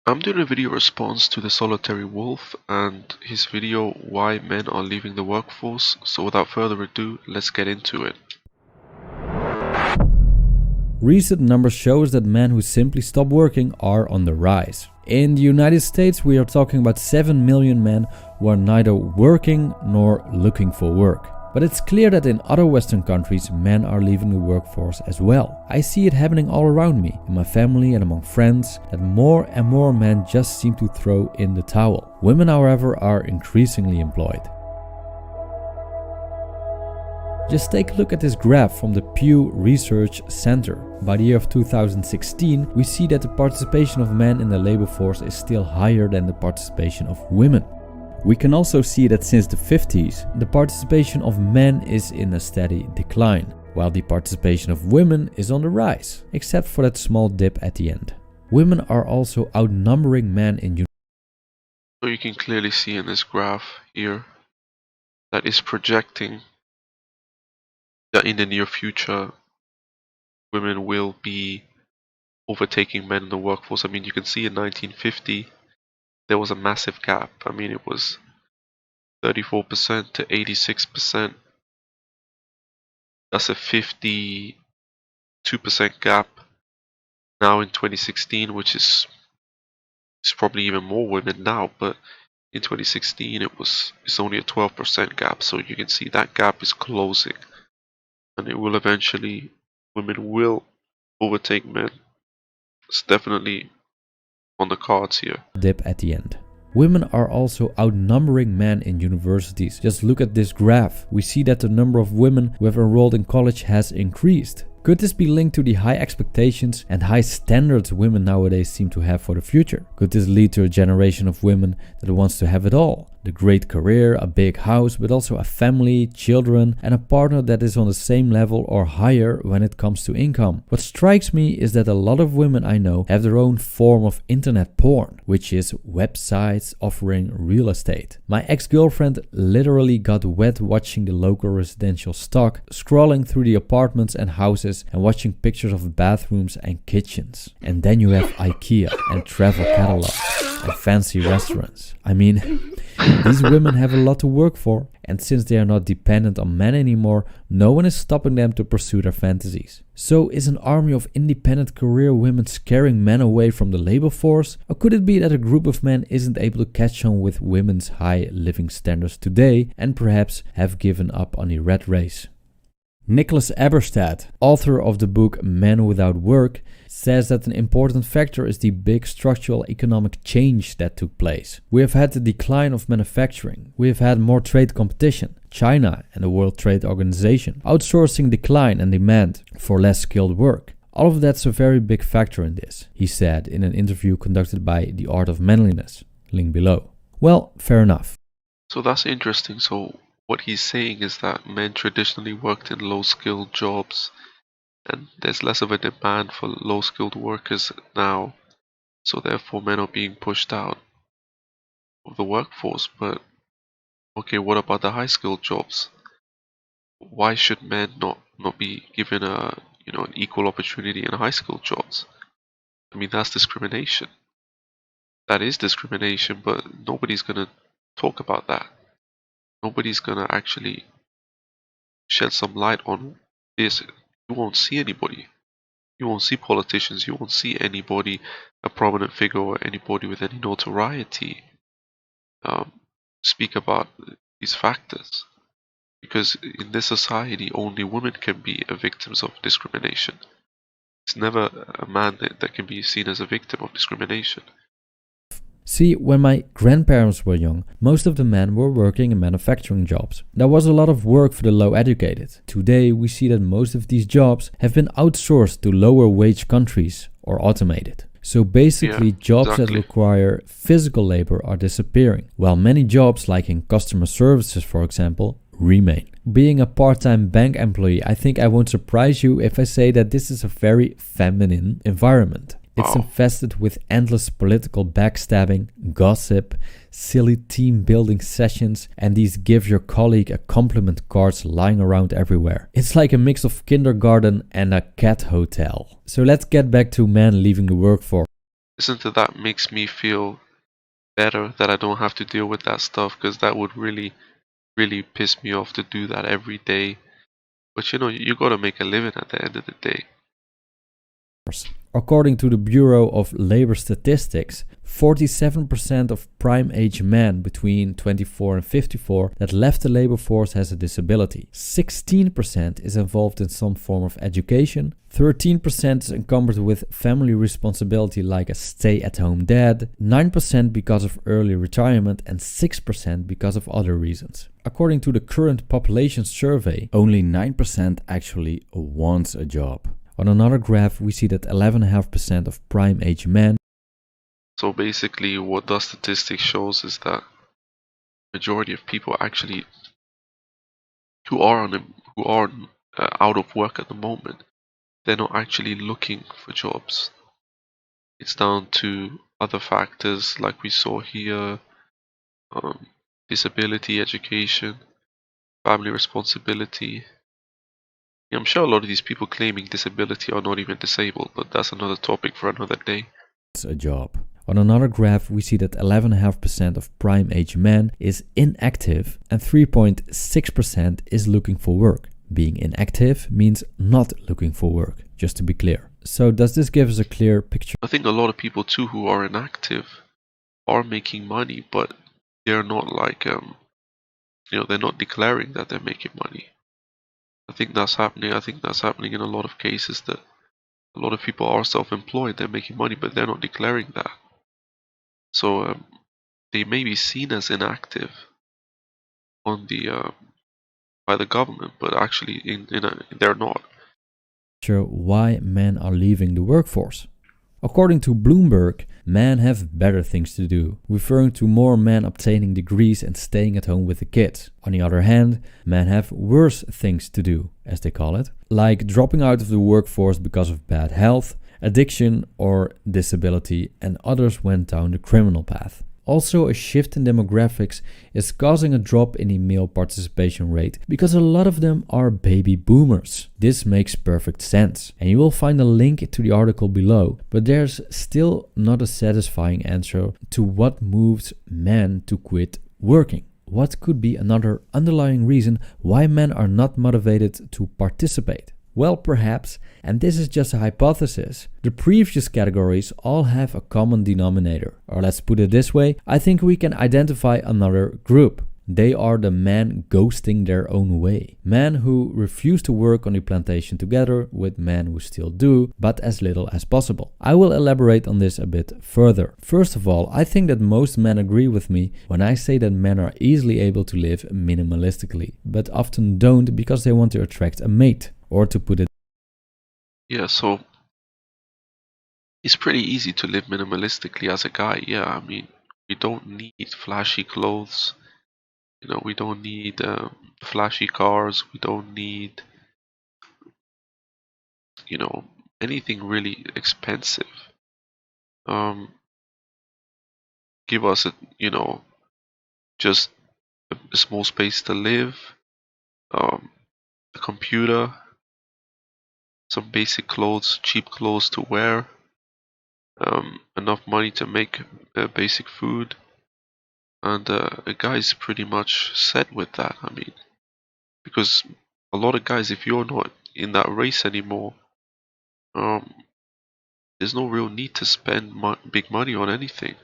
I'm doing a video response to the solitary wolf and his video why men are leaving the workforce, so without further ado, let's get into it. Recent numbers shows that men who simply stop working are on the rise. In the United States, we are talking about 7 million men who are neither working nor looking for work. But it's clear that in other Western countries, men are leaving the workforce as well. I see it happening all around me, in my family and among friends, that more and more men just seem to throw in the towel. Women, however, are increasingly employed. Just take a look at this graph from the Pew Research Center. By the year of 2016, we see that the participation of men in the labor force is still higher than the participation of women. We can also see that since the 50s, the participation of men is in a steady decline, while the participation of women is on the rise, except for that small dip at the end. Women are also outnumbering men in So you can clearly see in this graph here that is projecting that in the near future, women will be overtaking men in the workforce. I mean, you can see in 1950, there was a massive gap. I mean, it was 34% to 86%. That's a 52% gap. Now in 2016, which is probably even more women now, but in 2016 it's only a 12% gap. So you can see that gap is closing, and it will eventually, women will overtake men. It's definitely on the cards here. Dip at the end. Women are also outnumbering men in universities. Just look at this graph. We see that the number of women who have enrolled in college has increased. Could this be linked to the high expectations and high standards women nowadays seem to have for the future? Could this lead to a generation of women that wants to have it all? The great career, a big house, but also a family, children, and a partner that is on the same level or higher when it comes to income. What strikes me is that a lot of women I know have their own form of internet porn, which is websites offering real estate. My ex-girlfriend literally got wet watching the local residential stock, scrolling through the apartments and houses and watching pictures of bathrooms and kitchens. And then you have IKEA and travel catalogs and fancy restaurants. I mean, these women have a lot to work for, and since they are not dependent on men anymore, no one is stopping them to pursue their fantasies. So is an army of independent career women scaring men away from the labor force? Or could it be that a group of men isn't able to catch on with women's high living standards today and perhaps have given up on the rat race? Nicholas Eberstadt, author of the book Men Without Work, says that an important factor is the big structural economic change that took place. We have had the decline of manufacturing. We have had more trade competition. China and the World Trade Organization. Outsourcing decline and demand for less skilled work. All of that's a very big factor in this, he said in an interview conducted by The Art of Manliness. Link below. Well, fair enough. So that's interesting. So what he's saying is that men traditionally worked in low-skilled jobs, and there's less of a demand for low-skilled workers now, so therefore men are being pushed out of the workforce. But okay, what about the high-skilled jobs? Why should men not be given an equal opportunity in high-skilled jobs? I mean, that's discrimination. That is discrimination, but nobody's gonna talk about that. Nobody's gonna actually shed some light on this. You won't see anybody. You won't see politicians. You won't see anybody, a prominent figure or anybody with any notoriety, speak about these factors. Because in this society, only women can be victims of discrimination. It's never a man that can be seen as a victim of discrimination. See, when my grandparents were young, most of the men were working in manufacturing jobs. There was a lot of work for the low educated. Today we see that most of these jobs have been outsourced to lower wage countries or automated. So basically jobs that require physical labor are disappearing, while many jobs like in customer services, for example, remain. Being a part-time bank employee, I think I won't surprise you if I say that this is a very feminine environment. It's infested with endless political backstabbing, gossip, silly team building sessions, and these give your colleague a compliment cards lying around everywhere. It's like a mix of kindergarten and a cat hotel. So let's get back to men leaving the workforce. isn't it that makes me feel better that I don't have to deal with that stuff? Because that would really piss me off to do that every day. But you gotta make a living at the end of the day. According to the Bureau of Labor Statistics, 47% of prime age men between 24 and 54 that left the labor force has a disability. 16% is involved in some form of education. 13% is encumbered with family responsibility like a stay-at-home dad. 9% because of early retirement and 6% because of other reasons. According to the current population survey, only 9% actually wants a job. On another graph, we see that 11.5% of prime age men. So basically, what the statistics shows is that majority of people actually who are out of work at the moment, they're not actually looking for jobs. It's down to other factors like we saw here, disability, education, family responsibility. Yeah, I'm sure a lot of these people claiming disability are not even disabled, but that's another topic for another day. A job. On another graph, we see that 11.5% of prime age men is inactive and 3.6% is looking for work. Being inactive means not looking for work, just to be clear. So does this give us a clear picture? I think a lot of people too who are inactive are making money, but they're not like they're not declaring that they're making money. I think that's happening. I think that's happening in a lot of cases, that a lot of people are self-employed, they're making money, but they're not declaring that. So they may be seen as inactive on the by the government, but actually they're not. Why men are leaving the workforce. According to Bloomberg, men have better things to do, referring to more men obtaining degrees and staying at home with the kids. On the other hand, men have worse things to do, as they call it, like dropping out of the workforce because of bad health, addiction or disability, and others went down the criminal path. Also, a shift in demographics is causing a drop in the male participation rate because a lot of them are baby boomers. This makes perfect sense, and you will find a link to the article below, but there's still not a satisfying answer to what moves men to quit working. What could be another underlying reason why men are not motivated to participate? Well, perhaps, and this is just a hypothesis, the previous categories all have a common denominator. Or let's put it this way, I think we can identify another group. They are the men ghosting their own way. Men who refuse to work on the plantation together with men who still do, but as little as possible. I will elaborate on this a bit further. First of all, I think that most men agree with me when I say that men are easily able to live minimalistically, but often don't because they want to attract a mate. Or to put it, Yeah, so it's pretty easy to live minimalistically as a guy. Yeah, I mean, we don't need flashy clothes. We don't need flashy cars. We don't need, anything really expensive. Um, Give us just a small space to live, a computer, some basic clothes, cheap clothes to wear, enough money to make basic food, and a guy's pretty much set with that. I mean, because a lot of guys, if you're not in that race anymore, um, there's no real need to spend big money on anything.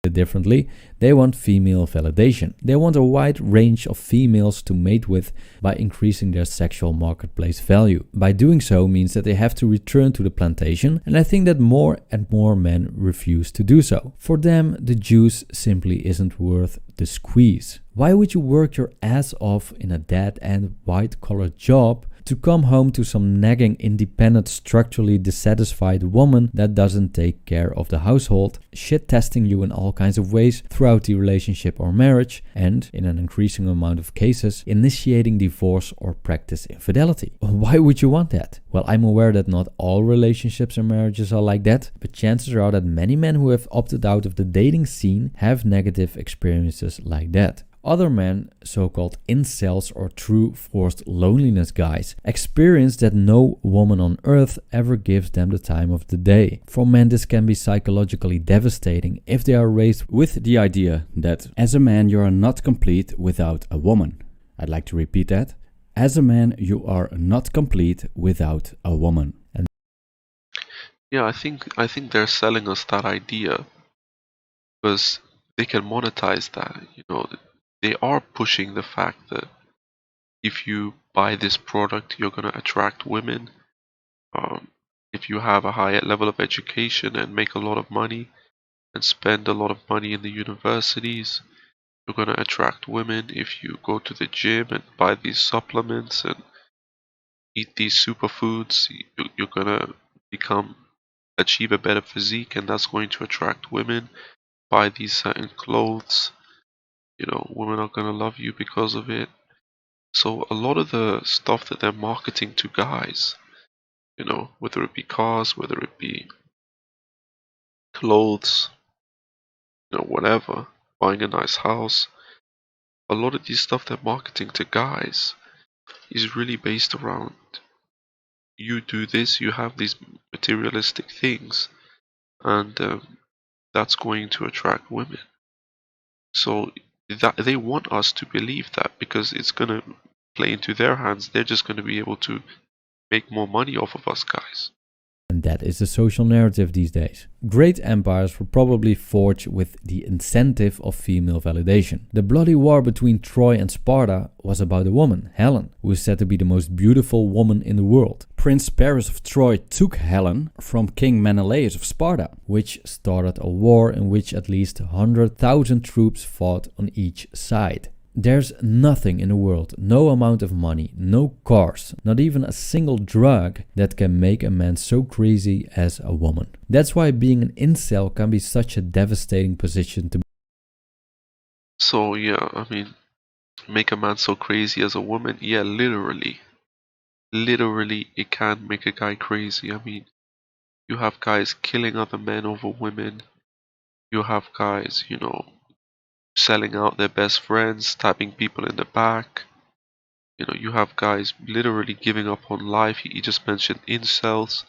differently, they want female validation. They want a wide range of females to mate with by increasing their sexual marketplace value. By doing so means that they have to return to the plantation, and I think that more and more men refuse to do so. For them, the juice simply isn't worth the squeeze. Why would you work your ass off in a dead-end white-collar job to come home to some nagging, independent, structurally dissatisfied woman that doesn't take care of the household, shit testing you in all kinds of ways throughout the relationship or marriage, and, in an increasing amount of cases, initiating divorce or practice infidelity? Why would you want that? Well, I'm aware that not all relationships and marriages are like that, but chances are that many men who have opted out of the dating scene have negative experiences like that. Other men, so-called incels or true forced loneliness guys, experience that no woman on earth ever gives them the time of the day. For men, this can be psychologically devastating if they are raised with the idea that as a man you are not complete without a woman. I'd like to repeat that. As a man you are not complete without a woman. Yeah, I think they're selling us that idea because they can monetize that. They are pushing the fact that if you buy this product, you're gonna attract women. Um, if you have a higher level of education and make a lot of money and spend a lot of money in the universities, you're gonna attract women. If you go to the gym and buy these supplements and eat these superfoods, you're gonna become achieve a better physique, and that's going to attract women. Buy these certain clothes, women are gonna love you because of it. So a lot of the stuff that they're marketing to guys, whether it be cars, whether it be clothes, whatever, buying a nice house, a lot of these stuff they're marketing to guys is really based around you do this, you have these materialistic things, and that's going to attract women. So that they want us to believe that because it's gonna play into their hands. They're just gonna be able to make more money off of us guys. And that is the social narrative these days. Great empires were probably forged with the incentive of female validation. The bloody war between Troy and Sparta was about a woman, Helen, who is said to be the most beautiful woman in the world. Prince Paris of Troy took Helen from King Menelaus of Sparta, which started a war in which at least 100,000 troops fought on each side. There's nothing in the world, no amount of money, no cars, not even a single drug that can make a man so crazy as a woman. That's why being an incel can be such a devastating position to be. So yeah, I mean, make a man so crazy as a woman, yeah, literally it can make a guy crazy. I mean, you have guys killing other men over women. You have guys, selling out their best friends, stabbing people in the back. You have guys literally giving up on life. He just mentioned incels.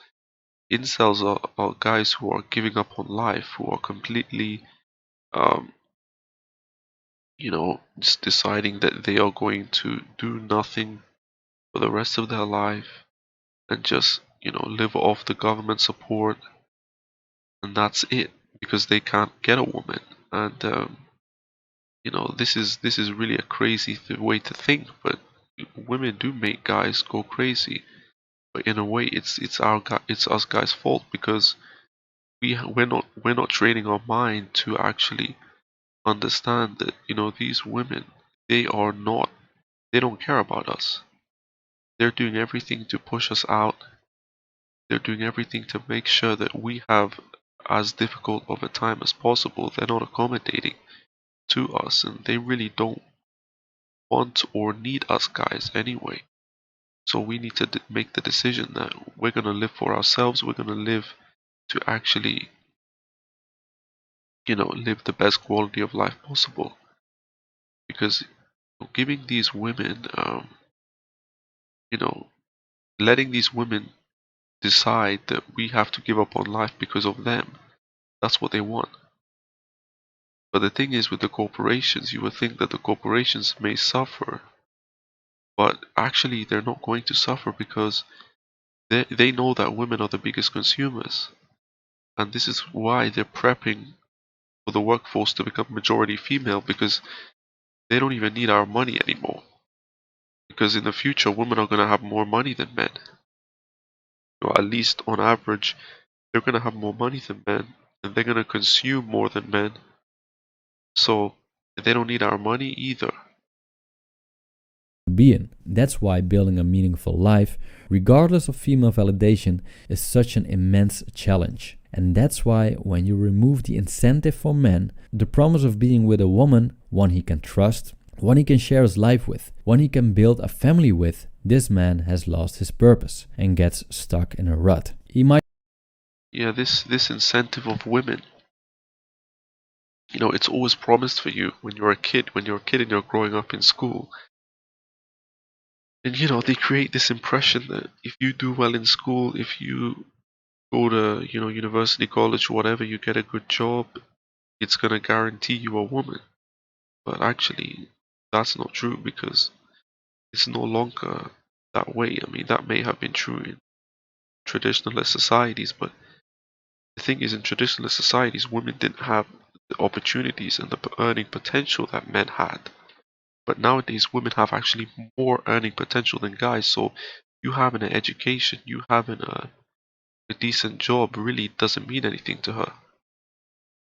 Incels are guys who are giving up on life, who are completely, um, just deciding that they are going to do nothing for the rest of their life and just, live off the government support, and that's it because they can't get a woman. And this is really a crazy way to think, but women do make guys go crazy. But in a way, it's us guys' fault because we're not training our mind to actually understand that these women, they don't care about us. They're doing everything to push us out. They're doing everything to make sure that we have as difficult of a time as possible. They're not accommodating to us, and they really don't want or need us guys anyway. So we need to make the decision that we're gonna live for ourselves. We're gonna live to actually, live the best quality of life possible. Because giving these women, you know, letting these women decide that we have to give up on life because of them, that's what they want. But the thing is, with the corporations, you would think that the corporations may suffer, but actually they're not going to suffer because they know that women are the biggest consumers. And this is why they're prepping for the workforce to become majority female, because they don't even need our money anymore. Because in the future, women are going to have more money than men. Or at least on average, they're going to have more money than men, and they're going to consume more than men. So they don't need our money either. Be in. That's why building a meaningful life, regardless of female validation, is such an immense challenge. And that's why when you remove the incentive for men, the promise of being with a woman, one he can trust, one he can share his life with, one he can build a family with, this man has lost his purpose and gets stuck in a rut. He might Yeah, this incentive of women, You know, it's always promised for you when you're a kid, and you're growing up in school. And you know, they create this impression that if you do well in school, if you go to, you know, university, college, whatever, you get a good job, it's gonna guarantee you a woman. But actually, that's not true because it's no longer that way. I mean, that may have been true in traditionalist societies, but the thing is, in traditionalist societies, women didn't have the opportunities and the earning potential that men had. But nowadays, women have actually more earning potential than guys. So you having an education, you having a decent job really doesn't mean anything to her.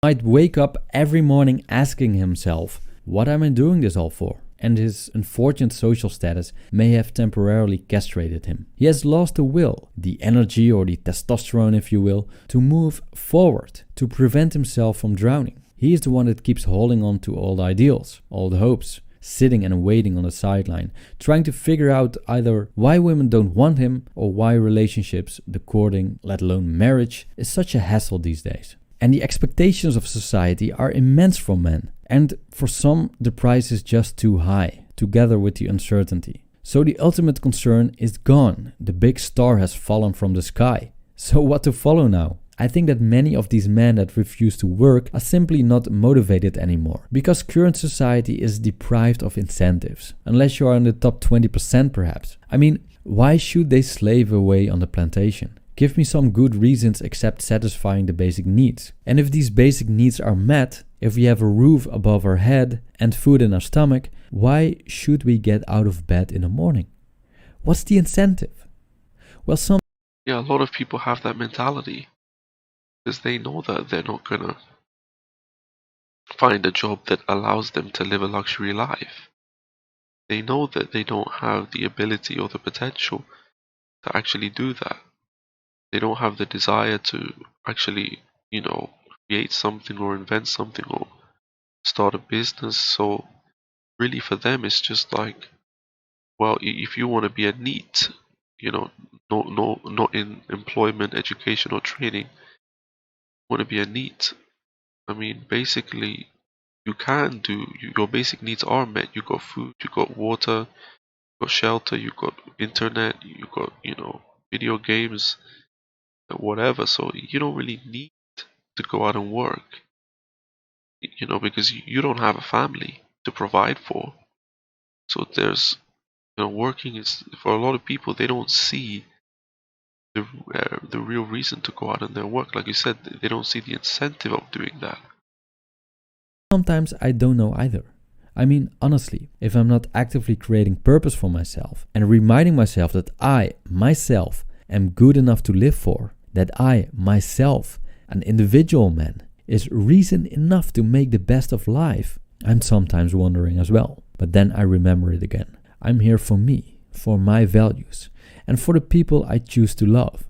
Might wake up every morning asking himself, what am I doing this all for? And his unfortunate social status may have temporarily castrated him. He has lost the will, the energy or the testosterone if you will, to move forward, to prevent himself from drowning. He is the one that keeps holding on to old ideals, old hopes, sitting and waiting on the sideline, trying to figure out either why women don't want him or why relationships, the courting, let alone marriage, is such a hassle these days. And the expectations of society are immense for men. And for some, the price is just too high, together with the uncertainty. So the ultimate concern is gone. The big star has fallen from the sky. So what to follow now? I think that many of these men that refuse to work are simply not motivated anymore. Because current society is deprived of incentives. Unless you are in the top 20% perhaps. I mean, why should they slave away on the plantation? Give me some good reasons except satisfying the basic needs. And if these basic needs are met, if we have a roof above our head and food in our stomach, why should we get out of bed in the morning? What's the incentive? Well, Yeah, a lot of people have that mentality because they know that they're not gonna find a job that allows them to live a luxury life. They know that they don't have the ability or the potential to actually do that. They don't have the desire to actually, you know, create something or invent something or start a business. So really for them it's just like, well, if you want to be a NEET, you know, not in employment, education or training, want to be a NEET. I mean, basically you can do, your basic needs are met. You got food, you got water, you got shelter, you got internet, you got, you know, video games, whatever. So you don't really need to go out and work, you know, because you don't have a family to provide for. So there's, you know, working is for a lot of people, they don't see the real reason to go out and their work. Like you said, they don't see the incentive of doing that. sometimes I don't know either. I mean, honestly, if I'm not actively creating purpose for myself and reminding myself that I, myself, am good enough to live for, that I, myself, an individual man, is reason enough to make the best of life, I'm sometimes wondering as well. But then I remember it again. I'm here for me, for my values, and for the people I choose to love.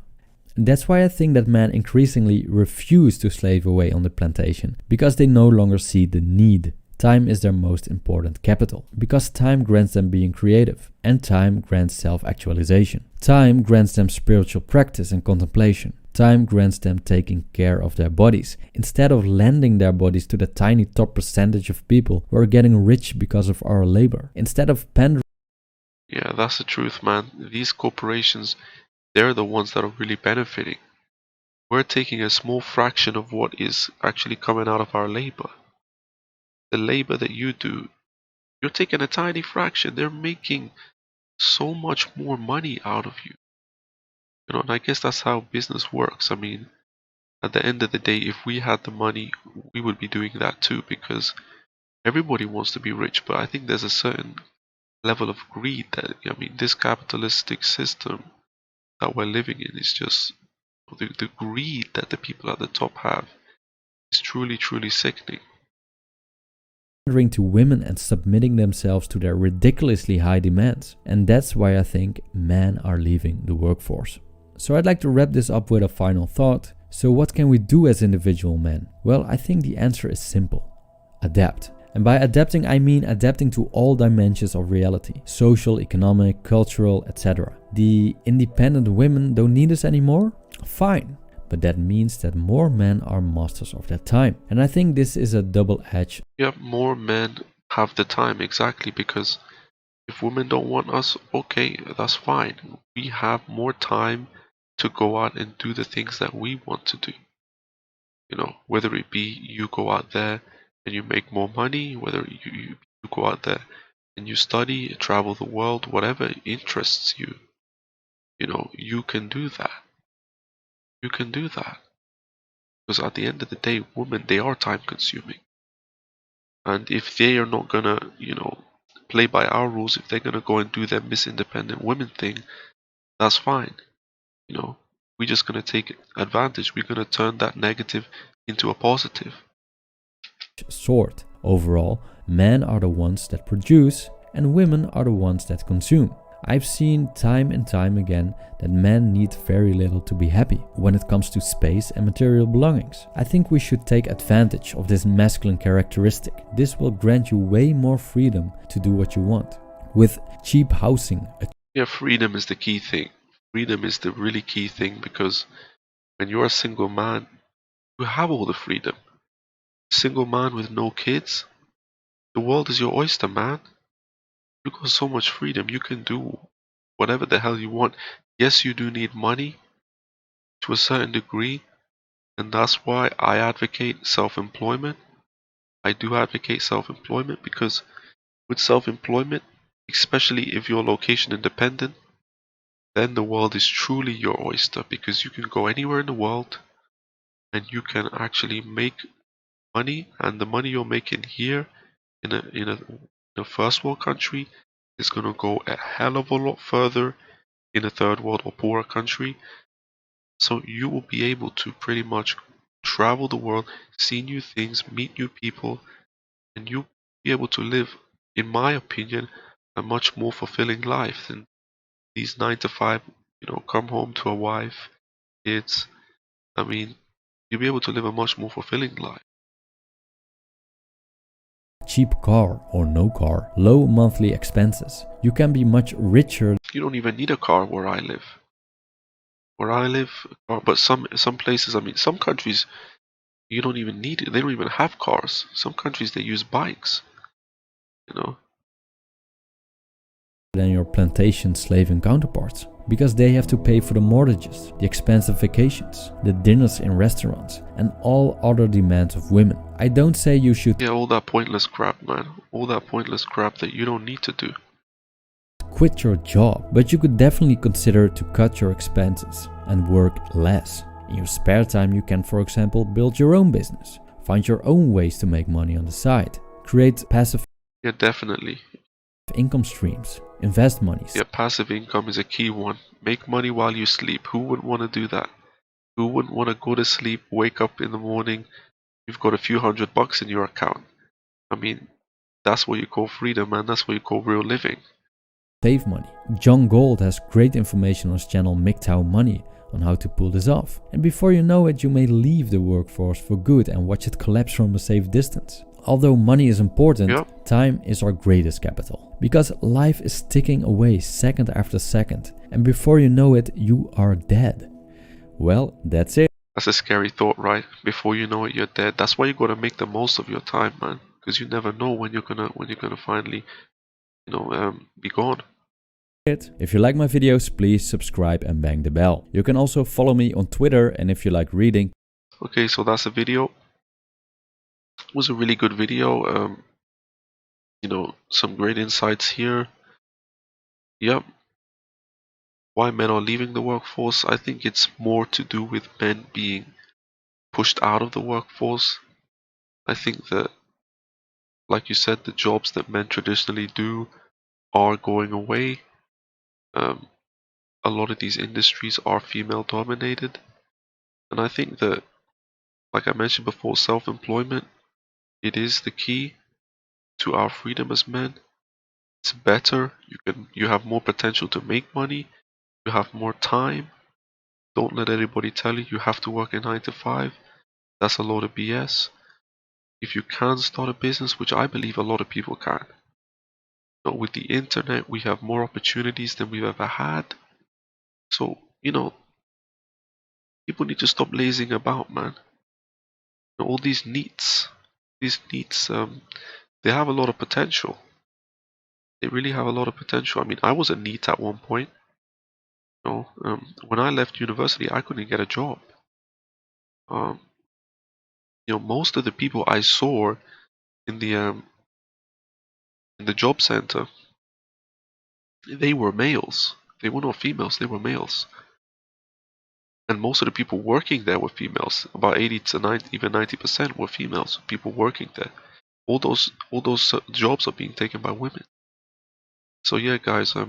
And that's why I think that men increasingly refuse to slave away on the plantation, because they no longer see the need. Time is their most important capital, because time grants them being creative, and time grants self-actualization. Time grants them spiritual practice and contemplation. Time grants them taking care of their bodies, instead of lending their bodies to the tiny top percentage of people who are getting rich because of our labor. Instead of pandering. Yeah, that's the truth, man. These corporations, they're the ones that are really benefiting. We're taking a small fraction of what is actually coming out of our labor. The labor that you do, you're taking a tiny fraction. They're making so much more money out of you. You know, and I guess that's how business works. I mean, at the end of the day, if we had the money, we would be doing that too because everybody wants to be rich. But I think there's a certain level of greed that, I mean, this capitalistic system that we're living in is just the greed that the people at the top have is truly, truly sickening. Pandering to women and submitting themselves to their ridiculously high demands. And that's why I think men are leaving the workforce. So I'd like to wrap this up with a final thought. So what can we do as individual men? Well, I think the answer is simple. Adapt. And by adapting, I mean adapting to all dimensions of reality. Social, economic, cultural, etc. The independent women don't need us anymore? Fine. but that means that more men are masters of their time. And I think this is a double-edged. Yeah, more men have the time, exactly, because if women don't want us, okay, that's fine. We have more time to go out and do the things that we want to do. Whether it be you go out there and you make more money, whether you go out there and you study, travel the world, whatever interests you, you can do that. You can do that. Because at the end of the day, women, they are time consuming. And if they are not gonna, play by our rules, if they're gonna go and do their Miss Independent Women thing, that's fine. We're just gonna take advantage. We're gonna turn that negative into a positive. Sword. Overall, men are the ones that produce and women are the ones that consume. I've seen time and time again that men need very little to be happy when it comes to space and material belongings. I think we should take advantage of this masculine characteristic. This will grant you way more freedom to do what you want. With cheap housing. Yeah, freedom is the key thing. Freedom is the really key thing, because when you're a single man, you have all the freedom. Single man with no kids, the world is your oyster, man. You got so much freedom. You can do whatever the hell you want. Yes, you do need money to a certain degree, and that's why I advocate self-employment. I do advocate self-employment because with self-employment, especially if you're location independent, then the world is truly your oyster, because you can go anywhere in the world and you can actually make money, and the money you're making here in a first world country is going to go a hell of a lot further in a third world or poorer country. So you will be able to pretty much travel the world, see new things, meet new people, and you'll be able to live, in my opinion, a much more fulfilling life than these 9 to 5, come home to a wife, kids. I mean, you'll be able to live a much more fulfilling life. Cheap car or no car, low monthly expenses. You can be much richer. You don't even need a car where I live. But some places, I mean, some countries, you don't even need it. They don't even have cars. Some countries, they use bikes, you know. Than your plantation slaving counterparts, because they have to pay for the mortgages, the expensive vacations, the dinners in restaurants, and all other demands of women. I don't say you should All that pointless crap, man. All that pointless crap that you don't need to do. quit your job, but you could definitely consider to cut your expenses and work less. In your spare time, you can, for example, build your own business, find your own ways to make money on the side, create passive Yeah, definitely. income streams, invest money. Yeah, passive income is a key one. Make money while you sleep. Who wouldn't want to do that? Who wouldn't want to go to sleep, wake up in the morning, you've got a few $100 in your account? I mean, that's what you call freedom, man. That's what you call real living. Save money. John Gold has great information on his channel MGTOW Money on how to pull this off. And before you know it, you may leave the workforce for good and watch it collapse from a safe distance. Although money is important, Yep. time is our greatest capital. Because life is ticking away second after second. And before you know it, you are dead. Well, that's it. That's a scary thought, right? Before you know it, you're dead. That's why you gotta make the most of your time, man. Because you never know when you're gonna finally, be gone. If you like my videos, please subscribe and bang the bell. You can also follow me on Twitter, and if you like reading. Okay, so that's a video. It was a really good video. Some great insights here. Yep. Why men are leaving the workforce? I think it's more to do with men being pushed out of the workforce. I think that, like you said, the jobs that men traditionally do are going away. Um, a lot of these industries are female dominated. And I think that, like I mentioned before, self-employment, it is the key to our freedom as men. It's better. You have more potential to make money. You have more time. Don't let anybody tell you have to work a 9 to 5. That's a load of BS. If you can start a business, which I believe a lot of people can. But with the internet, we have more opportunities than we've ever had. So, People need to stop lazing about, man. All these needs, they have a lot of potential. They really have a lot of potential. I mean, I was a NEET at one point. When I left university, I couldn't get a job. Um, most of the people I saw in the job center, they were males. They were not females. They were males. And most of the people working there were females. About 80 to 90, even 90% were females. People working there. All those jobs are being taken by women. So yeah, guys, a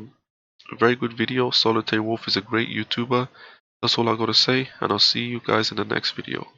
very good video. Solitary Wolf is a great YouTuber. That's all I gotta say, and I'll see you guys in the next video.